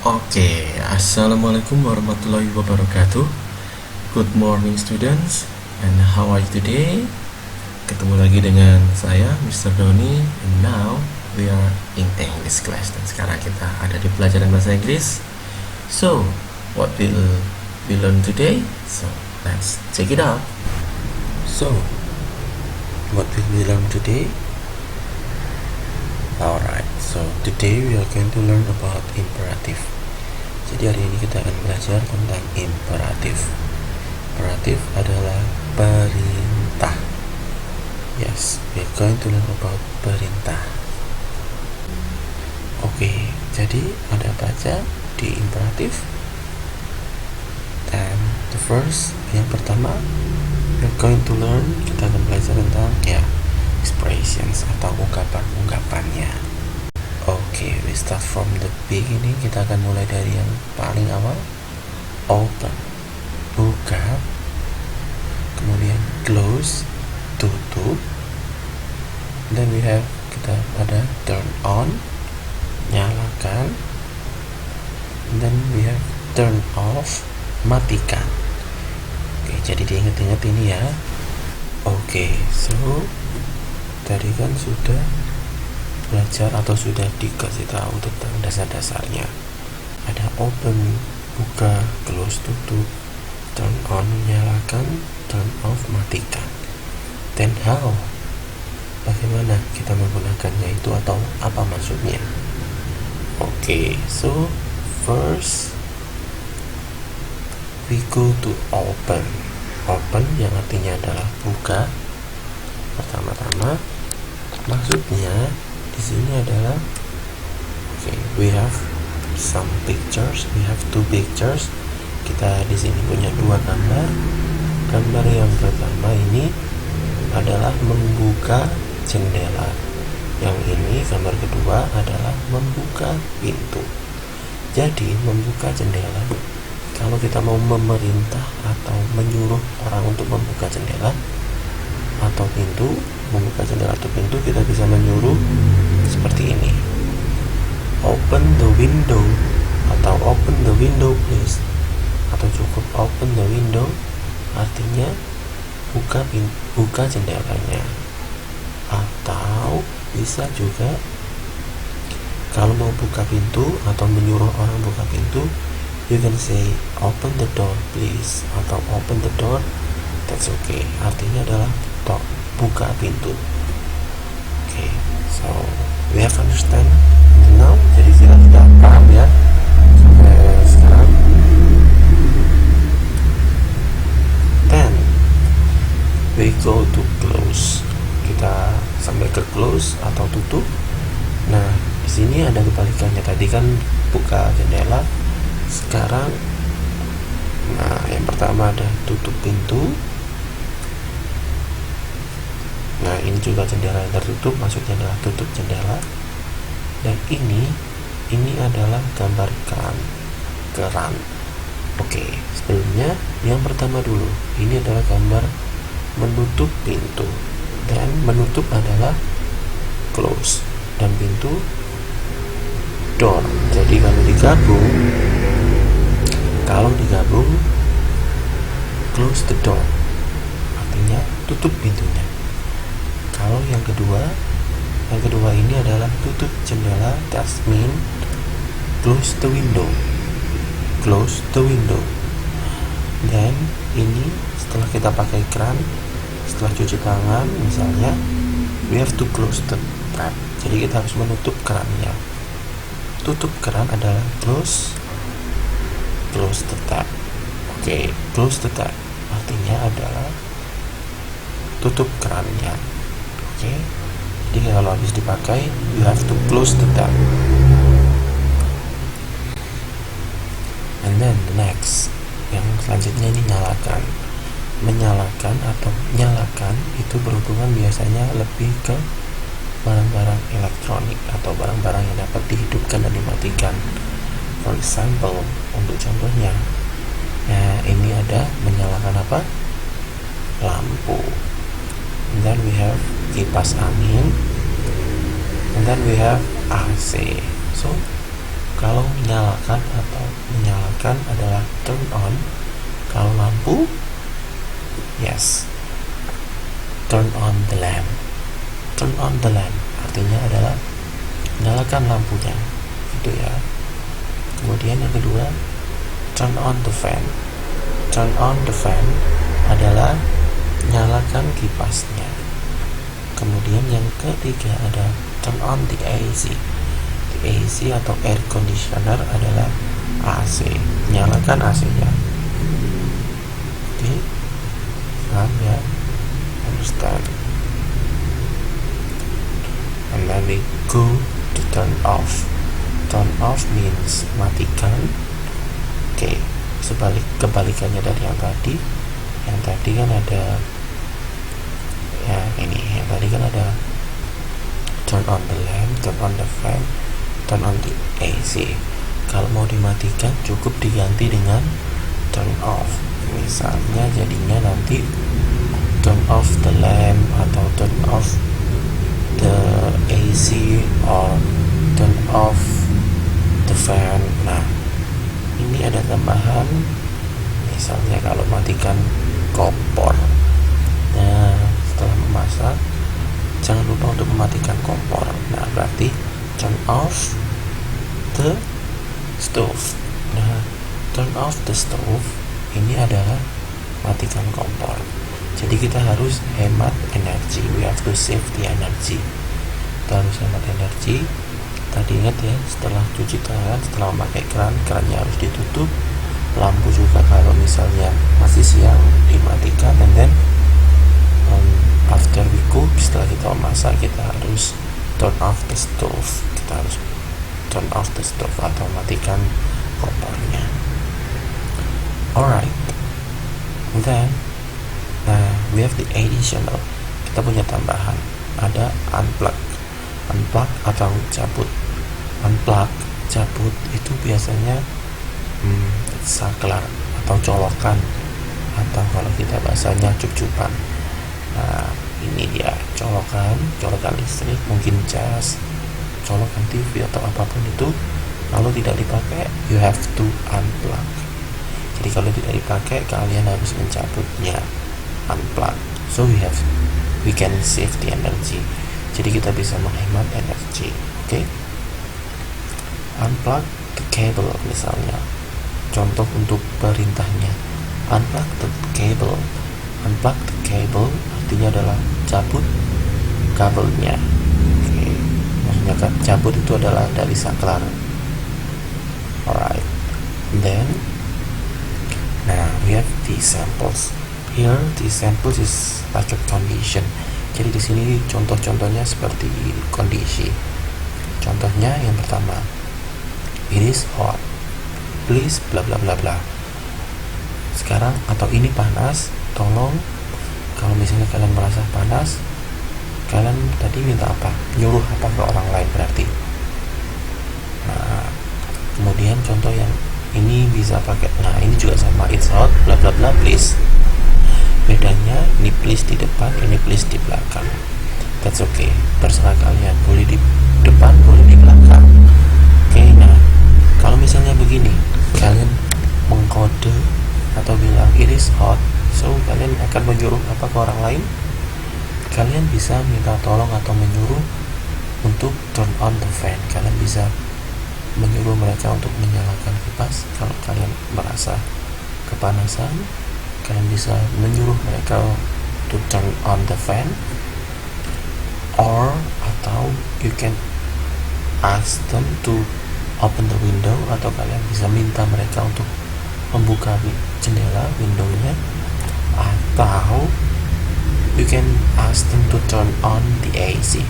Oke, Assalamualaikum warahmatullahi wabarakatuh. Good morning students, and how are you today? Ketemu lagi dengan saya, Mr. Doni, and now we are in English class. Dan sekarang kita ada di pelajaran bahasa Inggris. So, what will we learn today? So, let's check it out. So, what will we learn today? Alright, so today we are going to learn about imperative. Jadi hari ini kita akan belajar tentang imperatif. Imperatif adalah perintah. Yes, we are going to learn about perintah. Oke, jadi ada apa aja di imperatif? Dan the first, yang pertama, we are going to learn, kita akan belajar tentang expressions atau ungkapan-ungkapannya. Oke, we start from the beginning. Kita akan mulai dari yang paling awal. Open, buka. Kemudian close, tutup. Then we have, kita ada turn on, nyalakan. And then we have turn off, matikan. Oke, jadi diingat-ingat ini ya. Oke, so tadi kan sudah belajar atau sudah dikasih tahu tentang dasar-dasarnya. Ada open, buka, close, tutup, turn on, nyalakan, turn off, matikan. Then how? Bagaimana kita menggunakannya itu atau apa maksudnya? Oke, so first we go to open. Open yang artinya adalah buka. Pertama-tama maksudnya di sini adalah we have some pictures, we have two pictures. Kita di sini punya dua gambar. Gambar yang pertama ini adalah membuka jendela. Yang ini gambar kedua adalah membuka pintu. Jadi membuka jendela, kalau kita mau memerintah atau menyuruh orang untuk membuka jendela atau pintu, membuka jendela atau pintu, kita bisa menyuruh seperti ini. Open the window, atau open the window please, atau cukup open the window, artinya buka jendelanya. Atau bisa juga kalau mau buka pintu atau menyuruh orang buka pintu, you can say open the door please, atau open the door, that's okay, artinya adalah buka pintu. Okay, so we have understand now. Jadi kita sudah paham ya sampai sekarang. Then we go to close. Kita sampai ke close atau tutup. Nah, di sini ada kebalikannya. Tadi kan buka jendela. Sekarang, nah yang pertama ada tutup pintu. Nah, ini juga jendela yang tertutup, maksudnya adalah tutup jendela. Dan ini adalah gambar keran. Oke, sebelumnya yang pertama dulu. Ini adalah gambar menutup pintu. Dan menutup adalah close, dan pintu door. Jadi kalau digabung close the door, artinya tutup pintunya. Kalau yang kedua ini adalah tutup jendela, that mean close the window. Dan ini setelah kita pakai keran, setelah cuci tangan misalnya, we have to close the tap. Jadi kita harus menutup kerannya. Tutup keran adalah close the tap. Oke, close the tap artinya adalah tutup kerannya. Oke, jadi kalau habis dipakai, you have to close the tap. And then the next, yang selanjutnya ini nyalakan. Menyalakan atau nyalakan itu berhubungan biasanya lebih ke barang-barang elektronik atau barang-barang yang dapat dihidupkan dan dimatikan. For example, untuk contohnya, nah ini ada menyalakan apa? Lampu. And then we have kipas angin, and then we have AC. So kalau menyalakan matikan adalah turn on. Kalau lampu, yes, turn on the lamp. Turn on the lamp artinya adalah nyalakan lampunya, gitu ya. Kemudian yang kedua, turn on the fan. Turn on the fan adalah nyalakan kipasnya. Kemudian yang ketiga ada turn on the AC. The AC atau air conditioner adalah AC, nyalakan AC-nya. Oke, paham ya? Understand? And then we go to turn off. Turn off means matikan. Oke, kebalikannya dari yang tadi. Yang tadi kan ada ya ini, yang tadi kan ada turn on the lamp, turn on the fan, turn on the AC. Kalau mau dimatikan cukup diganti dengan turn off. Misalnya jadinya nanti turn off the lamp atau turn off the AC or turn off the fan. Nah, ini ada tambahan. Misalnya kalau matikan kompor. Nah, setelah memasak jangan lupa untuk mematikan kompor. Nah, berarti turn off the stove. Nah, turn off the stove ini adalah matikan kompor. Jadi kita harus hemat energi. We have to save the energy. Kita harus hemat energi. Tadi ingat ya, setelah cuci tangan, setelah memakai kerannya harus ditutup. Lampu juga kalau misalnya masih siang dimatikan. And then after we cook, setelah kita memasak, kita harus turn off the stove. Kita harus turn off the stove atau matikan kompornya. Alright. Then we have the additional. Kita punya tambahan. Ada unplug. Unplug atau cabut. Unplug, cabut itu biasanya saklar atau colokan, atau kalau kita bahasanya cup-cupan. Nah, ini dia colokan listrik, mungkin cas, colokan TV atau apapun itu. Kalau tidak dipakai, you have to unplug. Jadi kalau tidak dipakai, kalian harus mencabutnya. Unplug. So we can save the energy. Jadi kita bisa menghemat energi. Oke? Unplug the cable misalnya. Contoh untuk perintahnya. Unplug the cable. Unplug the cable artinya adalah cabut kabelnya. Oke. Maksudnya cabut itu adalah dari saklar. Alright. Then we have the samples. Here the samples is such a condition. Jadi di sini contoh-contohnya seperti kondisi. Contohnya yang pertama, it is hot. Please bla bla bla bla. Sekarang atau ini panas, tolong. Kalau misalnya kalian merasa panas, kalian tadi minta apa? Nyuruh apa ke orang lain berarti. Nah, kemudian contoh yang ini bisa pakai. Nah, ini juga sama, it's hot bla bla bla please. Bedanya ini please di depan, ini please di belakang. That's okay, terserah kalian, boleh di depan, boleh di belakang. Oke, nah kalau misalnya begini, kalian mengkode atau bilang it is hot, so kalian akan menyuruh apa ke orang lain? Kalian bisa minta tolong atau menyuruh untuk turn on the fan. Kalian bisa menyuruh mereka untuk menyalakan kipas. Kalau kalian merasa kepanasan, kalian bisa menyuruh mereka to turn on the fan, or atau you can ask them to open the window, atau kalian bisa minta mereka untuk membuka jendela, windownya, atau you can ask them to turn on the AC.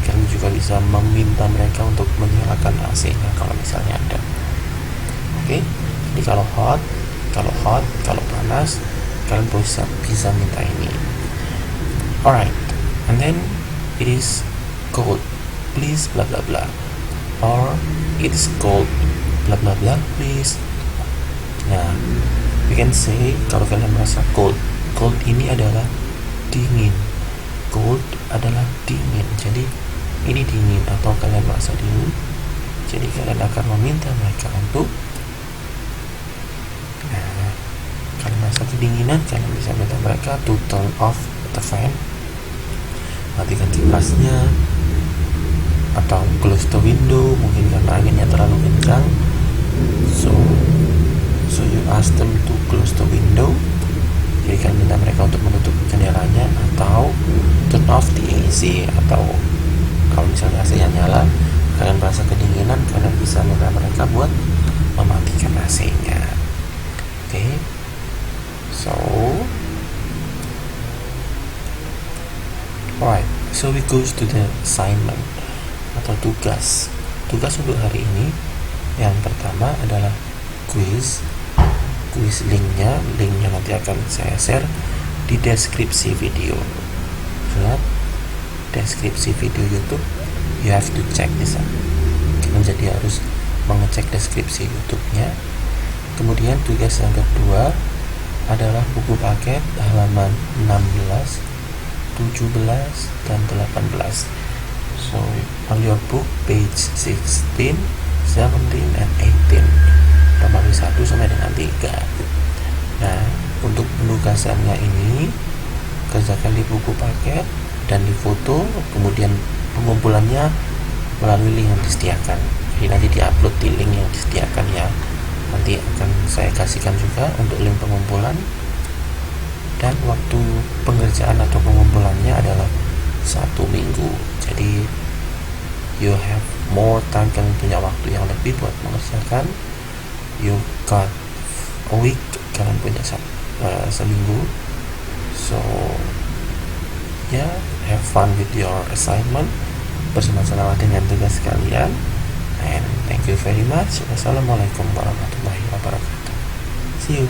Kalian juga bisa meminta mereka untuk menyalakan AC-nya kalau misalnya ada. Oke, jadi kalau hot, kalau panas, kalian bisa minta ini. Alright, and then it is cold, please bla bla bla, or it is cold bla bla bla please. Nah, we can say kalau kalian merasa cold ini adalah dingin. Cold adalah dingin, jadi ini dingin, atau kalian merasa dingin, jadi kalian akan meminta mereka untuk merasa kedinginan, kalian bisa minta mereka to turn off the fan, matikan kipasnya, atau close the window, mungkin karena anginnya terlalu kencang. So you ask them to close the window. Jadi kalian minta mereka untuk menutup jendelanya, atau turn off the AC, atau kalau misalnya AC-nya nyala, kalian merasa kedinginan, kalian bisa minta mereka buat mematikan AC-nya. Okay, so alright, so we goes to the assignment atau tugas untuk hari ini. Yang pertama adalah quiz linknya nanti akan saya share di deskripsi video. Lihat deskripsi video YouTube, you have to check this out. Jadi harus mengecek deskripsi YouTube-nya. Kemudian tugas yang kedua adalah buku paket halaman 16, 17, dan 18. So on your book page 16, 17, and 18, lemari 1 sampai dengan 3. Nah, untuk penugasannya ini kerjakan di buku paket dan di foto, kemudian pengumpulannya melalui link yang disediakan. Jadi nanti diupload di link yang disediakan ya. Nanti akan saya kasihkan juga untuk link pengumpulan. Dan waktu pengerjaan atau pengumpulannya adalah 1 minggu. Jadi you have more time, kalian punya waktu yang lebih buat mengerjakan. You got a week, kalian punya seminggu. So yeah, have fun with your assignment, bersenang-senang dengan tugas kalian, and thank you very much. Wassalamualaikum warahmatullahi wabarakatuh. See you.